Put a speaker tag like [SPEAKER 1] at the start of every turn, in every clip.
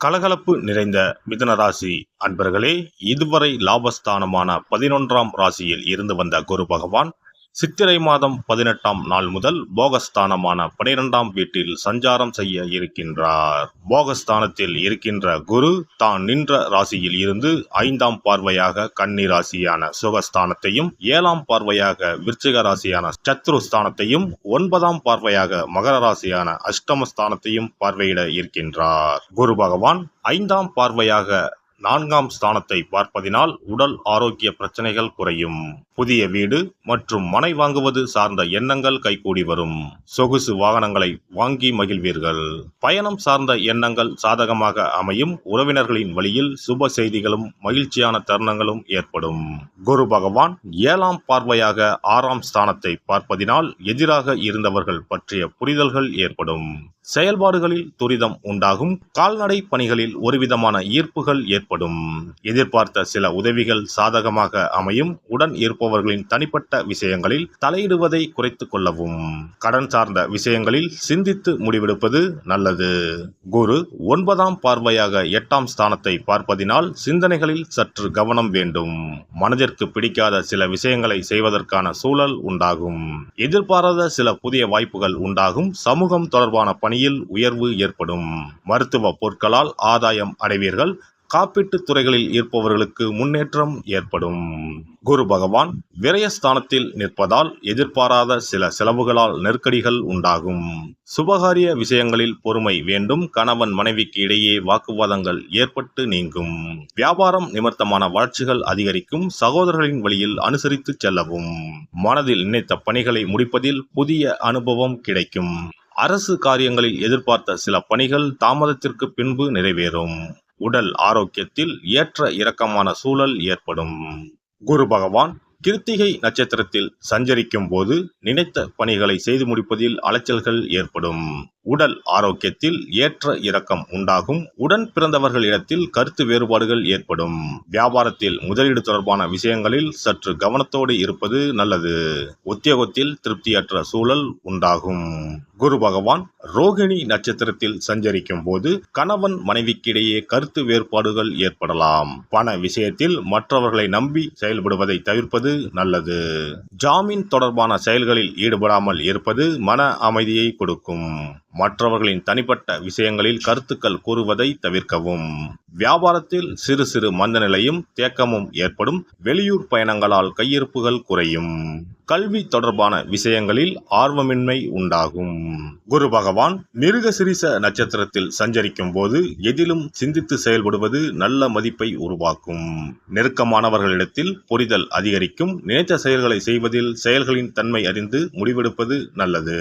[SPEAKER 1] கலகலப்பு நிறைந்த மிதுன ராசி அன்பர்களே, இதுவரை லாபஸ்தானமான 11ஆம் ராசியில் இருந்து வந்த குரு பகவான் சித்திரை மாதம் 18ஆம் நாள் முதல் போகஸ்தானமான 12ஆம் வீட்டில் சஞ்சாரம் செய்ய இருக்கின்றார். போகஸ்தானத்தில் இருக்கின்ற குரு தான் நின்ற ராசியில் இருந்து 5ஆம் பார்வையாக கன்னி ராசியான சுகஸ்தானத்தையும், 7ஆம் பார்வையாக விருச்சிக ராசியான சத்ருஸ்தானத்தையும், 9ஆம் பார்வையாக மகர ராசியான அஷ்டமஸ்தானத்தையும் பார்வையிட இருக்கின்றார். குரு பகவான் 5ஆம் பார்வையாக 4ஆம் ஸ்தானத்தை பார்ப்பதினால் உடல் ஆரோக்கிய பிரச்சனைகள் குறையும். புதிய வீடு மற்றும் மனை வாங்குவது சார்ந்த எண்ணங்கள் கைகூடி வரும். சொகுசு வாகனங்களை வாங்கி மகிழ்வீர்கள். பயணம் சார்ந்த எண்ணங்கள் சாதகமாக அமையும். உறவினர்களின் வழியில் சுப செய்திகளும் மகிழ்ச்சியான தருணங்களும் ஏற்படும். குரு பகவான் 7ஆம் பார்வையாக 6ஆம் ஸ்தானத்தை பார்ப்பதினால் எதிராக இருந்தவர்கள் பற்றிய புரிதல்கள் ஏற்படும். செயல்பாடுகளில் துரிதம் உண்டாகும். கால்நடை பணிகளில் ஒருவிதமான ஈர்ப்புகள் ஏற்படும். எதிர்பார்த்த சில உதவிகள் சாதகமாக அமையும். உடன் இருப்பவர்களின் தனிப்பட்ட விஷயங்களில் தலையிடுவதை குறைத்துக் கொள்ளவும். கடன் சார்ந்த விஷயங்களில் சிந்தித்து முடிவெடுப்பது நல்லது. குரு 9ஆம் பார்வையாக 8ஆம் ஸ்தானத்தை பார்ப்பதினால் சிந்தனைகளில் சற்று கவனம் வேண்டும். மனதிற்கு பிடிக்காத சில விஷயங்களை செய்வதற்கான சூழல் உண்டாகும். எதிர்பாராத சில புதிய வாய்ப்புகள் உண்டாகும். சமூகம் தொடர்பான பணியில் உயர்வு ஏற்படும். மருத்துவ பொருட்களால் ஆதாயம் அடைவீர்கள். காப்பீட்டு துறைகளில் இருப்பவர்களுக்கு முன்னேற்றம் ஏற்படும். குரு பகவான் விரயஸ்தானத்தில் நிற்பதால் எதிர்பாராத சில செலவுகளால் நெருக்கடிகள் உண்டாகும். சுபகாரிய விஷயங்களில் பொறுமை வேண்டும். கணவன் மனைவிக்கு இடையே வாக்குவாதங்கள் ஏற்பட்டு நீங்கும். வியாபாரம் நிமித்தமான வளர்ச்சிகள் அதிகரிக்கும். சகோதரர்களின் வழியில் அனுசரித்து செல்லவும். மனதில் நினைத்த பணிகளை முடிப்பதில் புதிய அனுபவம் கிடைக்கும். அரசு காரியங்களில் எதிர்பார்த்த சில பணிகள் தாமதத்திற்கு பின்பு நிறைவேறும். உடல் ஆரோக்கியத்தில் ஏற்ற இறக்கமான சூழல் ஏற்படும். குரு பகவான் கிருத்திகை நட்சத்திரத்தில் சஞ்சரிக்கும் போது நினைத்த பணிகளை செய்து முடிப்பதில் அலைச்சல்கள் ஏற்படும். உடல் ஆரோக்கியத்தில் ஏற்ற இறக்கம் உண்டாகும். உடன் பிறந்தவர்களிடத்தில் கருத்து வேறுபாடுகள் ஏற்படும். வியாபாரத்தில் முதலீடு தொடர்பான விஷயங்களில் சற்று கவனத்தோடு இருப்பது நல்லது. உத்தியோகத்தில் திருப்தியற்ற சூழல் உண்டாகும். குரு பகவான் ரோகிணி நட்சத்திரத்தில் சஞ்சரிக்கும் போது கணவன் மனைவிக்கிடையே கருத்து வேறுபாடுகள் ஏற்படலாம். பண விஷயத்தில் மற்றவர்களை நம்பி செயல்படுவதை தவிர்ப்பது நல்லது. ஜாமீன் தொடர்பான செயல்களில் ஈடுபடாமல் இருப்பது மன அமைதியை கொடுக்கும். மற்றவர்களின் தனிப்பட்ட விஷயங்களில் கருத்துக்கள் கூறுவதை தவிர்க்கவும். வியாபாரத்தில் சிறு சிறு மந்தநிலையும் தேக்கமும் ஏற்படும். வெளியூர் பயணங்களால் கையிருப்புகள் குறையும். கல்வி தொடர்பான விஷயங்களில் ஆர்வமின்மை உண்டாகும். குரு பகவான் மிருகசிரிச நட்சத்திரத்தில் சஞ்சரிக்கும் போது எதிலும் சிந்தித்து செயல்படுவது நல்ல மதிப்பை உருவாக்கும். நெருக்கமானவர்களிடத்தில் புரிதல் அதிகரிக்கும். நினைத்த செயல்களை செய்வதில் செயல்களின் தன்மை அறிந்து முடிவெடுப்பது நல்லது.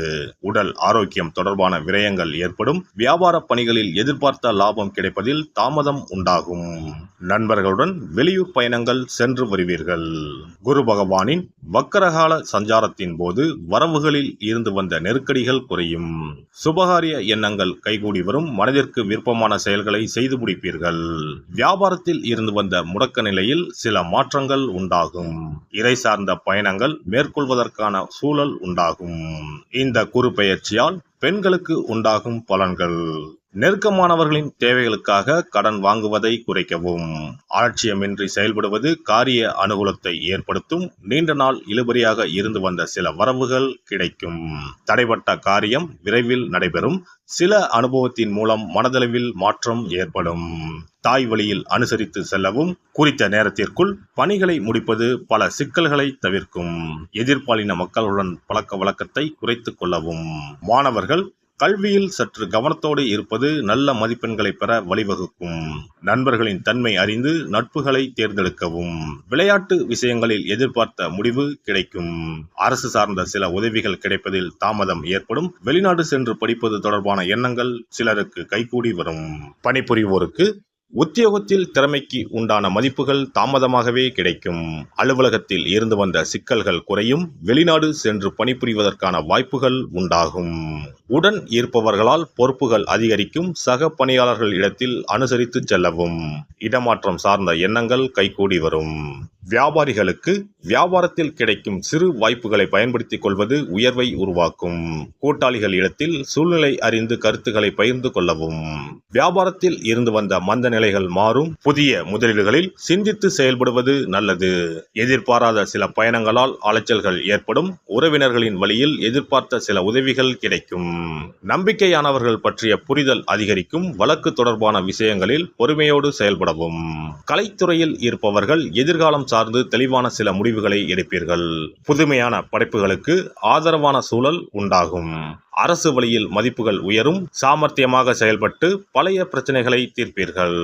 [SPEAKER 1] உடல் ஆரோக்கியம் தொடர்பான விரயங்கள் ஏற்படும். வியாபார பணிகளில் எதிர்பார்த்த லாபம் கிடைப்பதில் தாமதம் உண்டாகும். நண்பர்களுடன் வெளியூர் பயணங்கள் சென்று வருவீர்கள். குரு பகவானின் வக்கரகால சஞ்சாரத்தின் போது வரவுகளில் இருந்து வந்த நெருக்கடிகள் குறையும். சுபகாரிய எண்ணங்கள் கைகூடி வரும். மனதிற்கு விருப்பமான செயல்களை செய்து முடிப்பீர்கள். வியாபாரத்தில் இருந்து வந்த முடக்க நிலையில் சில மாற்றங்கள் உண்டாகும். இறை சார்ந்த பயணங்கள் மேற்கொள்வதற்கான சூழல் உண்டாகும். இந்த குரு பெயர்ச்சியால் பெண்களுக்கு உண்டாகும் பலன்கள்: நெருக்கமானவர்களின் தேவைகளுக்காக கடன் வாங்குவதை குறைக்கவும். அலட்சியமின்றி செயல்படுவது காரிய அனுகூலத்தை ஏற்படுத்தும். நீண்ட நாள் இழுபறியாக இருந்து வந்த சில வரவுகள் கிடைக்கும். தடைப்பட்ட காரியம் விரைவில் நடைபெறும். சில அனுபவத்தின் மூலம் மனதளவில் மாற்றம் ஏற்படும். தாய் வழியில் அனுசரித்து செல்லவும். குறித்த நேரத்திற்குள் பணிகளை முடிப்பது பல சிக்கல்களை தவிர்க்கும். எதிர்பாலின மக்களுடன் பழக்க வழக்கத்தை குறைத்துக் கொள்ளவும். மாணவர்கள் கல்வியில் சற்று கவனத்தோடு இருப்பது நல்ல மதிப்பெண்களை பெற வழிவகுக்கும். நண்பர்களின் தன்மை அறிந்து நட்புகளை தேர்ந்தெடுக்கவும். விளையாட்டு விஷயங்களில் எதிர்பார்த்த முடிவு கிடைக்கும். அரசு சார்ந்த சில உதவிகள் கிடைப்பதில் தாமதம் ஏற்படும். வெளிநாடு சென்று படிப்பது தொடர்பான எண்ணங்கள் சிலருக்கு கைகூடி வரும். பணிபுரிவோருக்கு உத்தியோகத்தில் திறமைக்கு உண்டான மதிப்புகள் தாமதமாகவே கிடைக்கும். அலுவலகத்தில் இருந்து வந்த சிக்கல்கள் குறையும். வெளிநாடு சென்று பணிபுரிவதற்கான வாய்ப்புகள் உண்டாகும். உடன் இருப்பவர்களால் பொறுப்புகள் அதிகரிக்கும். சக பணியாளர்கள் இடத்தில் அனுசரித்து செல்லவும். இடமாற்றம் சார்ந்த எண்ணங்கள் கைகூடி வரும். வியாபாரிகளுக்கு வியாபாரத்தில் கிடைக்கும் சிறு வாய்ப்புகளை பயன்படுத்திக் கொள்வது உயர்வை உருவாக்கும். கூட்டாளிகள் இடத்தில் சூழ்நிலை அறிந்து கருத்துக்களை பகிர்ந்து கொள்ளவும். வியாபாரத்தில் இருந்து வந்த மந்த நிலைகள் மாறும். புதிய முதலீடுகளில் சிந்தித்து செயல்படுவது நல்லது. எதிர்பாராத சில பயணங்களால் அலைச்சல்கள் ஏற்படும். உறவினர்களின் வழியில் எதிர்பார்த்த சில உதவிகள் கிடைக்கும். நம்பிக்கையானவர்கள் பற்றிய புரிதல் அதிகரிக்கும். வழக்கு தொடர்பான விஷயங்களில் பொறுமையோடு செயல்படவும். கலைத்துறையில் இருப்பவர்கள் எதிர்காலம் சார்ந்து தெளிவான சில முடிவுகளை எடுப்பீர்கள். புதுமையான படைப்புகளுக்கு ஆதரவான சூழல் உண்டாகும். அரசு வழியில் மதிப்புகள் உயரும். சாமர்த்தியமாக செயல்பட்டு பழைய பிரச்சனைகளை தீர்ப்பீர்கள்.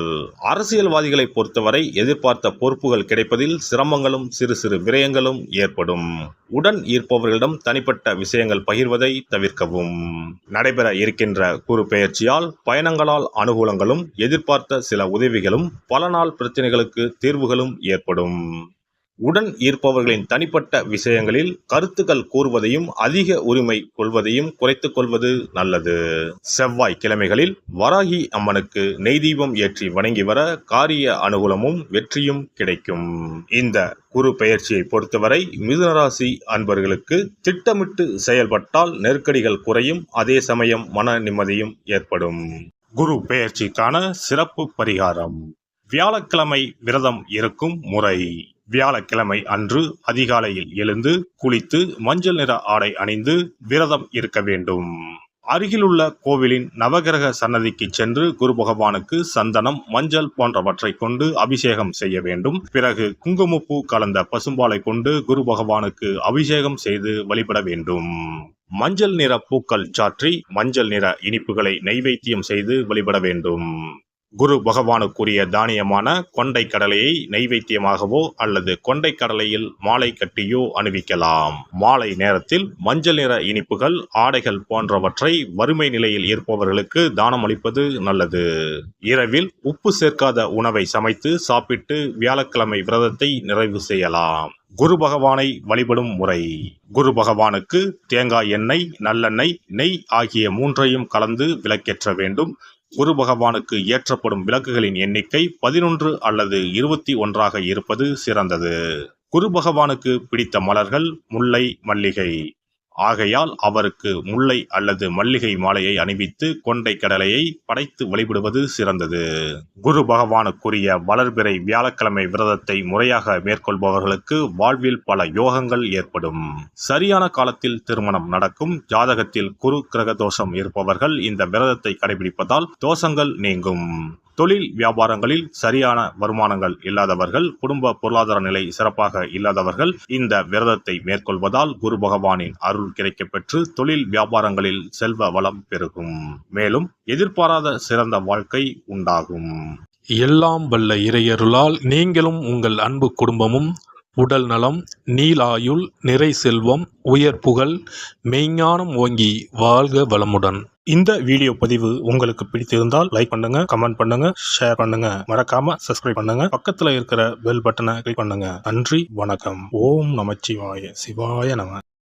[SPEAKER 1] அரசியல்வாதிகளை பொறுத்தவரை எதிர்பார்த்த பொறுப்புகள் கிடைப்பதில் சிரமங்களும் சிறு சிறு விரயங்களும் ஏற்படும். உடன் ஈர்ப்பவர்களிடம் தனிப்பட்ட விஷயங்கள் பகிர்வதை தவிர்க்கவும். நடைபெற இருக்கின்ற குரு பெயர்ச்சியால் பயணங்களால் அனுகூலங்களும் எதிர்பார்த்த சில உதவிகளும் பல நாள் பிரச்சனைகளுக்கு தீர்வுகளும் ஏற்படும். உடன் ஈர்ப்பவர்களின் தனிப்பட்ட விஷயங்களில் கருத்துக்கள் கூறுவதையும் அதிக உரிமை கொள்வதையும் குறைத்துக் கொள்வது நல்லது. செவ்வாய் கிழமைகளில் வராகி அம்மனுக்கு நெய் தீபம் ஏற்றி வணங்கி வர காரிய அனுகூலமும் வெற்றியும் கிடைக்கும். இந்த குரு பெயர்ச்சியை பொறுத்தவரை மிதுனராசி அன்பர்களுக்கு திட்டமிட்டு செயல்பட்டால் நெருக்கடிகள் குறையும். அதே சமயம் மன நிம்மதியும் ஏற்படும். குரு பெயர்ச்சிக்கான சிறப்பு பரிகாரம். வியாழக்கிழமை விரதம் இருக்கும் முறை. வியாழக்கிழமை அன்று அதிகாலையில் எழுந்து குளித்து மஞ்சள் நிற ஆடை அணிந்து விரதம் இருக்க வேண்டும். அருகிலுள்ள கோவிலின் நவகிரக சன்னதிக்கு சென்று குரு பகவானுக்கு சந்தனம், மஞ்சள் போன்றவற்றை கொண்டு அபிஷேகம் செய்ய வேண்டும். பிறகு குங்குமப்பூ கலந்த பசும்பாலை கொண்டு குரு பகவானுக்கு அபிஷேகம் செய்து வழிபட வேண்டும். மஞ்சள் நிற பூக்கள் சாற்றி மஞ்சள் நிற இனிப்புகளை நைவேத்தியம் செய்து வழிபட வேண்டும். குரு பகவானுக்குரிய தானியமான கொண்டை கடலையை நைவேத்தியமாகவோ அல்லது கொண்டை கடலையில் மாலை கட்டியோ அணிவிக்கலாம். மாலை நேரத்தில் மஞ்சள் நிற இனிப்புகள், ஆடைகள் போன்றவற்றை வறுமை நிலையில் இருப்பவர்களுக்கு தானம் அளிப்பது நல்லது. இரவில் உப்பு சேர்க்காத உணவை சமைத்து சாப்பிட்டு வியாழக்கிழமை விரதத்தை நிறைவு செய்யலாம். குரு பகவானை வழிபடும் முறை. குரு பகவானுக்கு தேங்காய் எண்ணெய், நல்லெண்ணெய், நெய் ஆகிய மூன்றையும் கலந்து விளக்கேற்ற வேண்டும். குரு பகவானுக்கு ஏற்றப்படும் விளக்குகளின் எண்ணிக்கை 11 அல்லது 21 இருப்பது சிறந்தது. குரு பகவானுக்கு பிடித்த மலர்கள் முல்லை, மல்லிகை. ஆகையால் அவருக்கு முல்லை அல்லது மல்லிகை மாலையை அணிவித்து கொண்டை கடலையை படைத்து வழிபடுவது சிறந்தது. குரு பகவானுக்குரிய வளர்பிறை வியாழக்கிழமை விரதத்தை முறையாக மேற்கொள்பவர்களுக்கு வாழ்வில் பல யோகங்கள் ஏற்படும். சரியான காலத்தில் திருமணம் நடக்கும். ஜாதகத்தில் குரு கிரக தோஷம் இருப்பவர்கள் இந்த விரதத்தை கடைபிடிப்பதால் தோஷங்கள் நீங்கும். தொழில் வியாபாரங்களில் சரியான வருமானங்கள் இல்லாதவர்கள், குடும்ப பொருளாதார நிலை சிறப்பாக இல்லாதவர்கள் இந்த விரதத்தை மேற்கொள்வதால் குரு பகவானின் அருள் கிடைக்கப்பெற்று தொழில் வியாபாரங்களில் செல்வ வளம் பெருகும். மேலும் எதிர்பாராத சிறந்த வாழ்க்கை உண்டாகும்.
[SPEAKER 2] எல்லாம் வல்ல இறையருளால் நீங்களும் உங்கள் அன்பு குடும்பமும் உடல் நலம், நீலாயுள், நிறை செல்வம், உயர் புகழ், மெய்ஞானம் ஓங்கி வாழ்க வளமுடன்.
[SPEAKER 3] இந்த வீடியோ பதிவு உங்களுக்கு பிடித்திருந்தால் லைக் பண்ணுங்க, கமெண்ட் பண்ணுங்க, ஷேர் பண்ணுங்க, மறக்காம சப்ஸ்கிரைப் பண்ணுங்க, பக்கத்துல இருக்கிற பெல் பட்டனை கிளிக் பண்ணுங்க. நன்றி, வணக்கம். ஓம் நமச்சிவாய. சிவாய நம.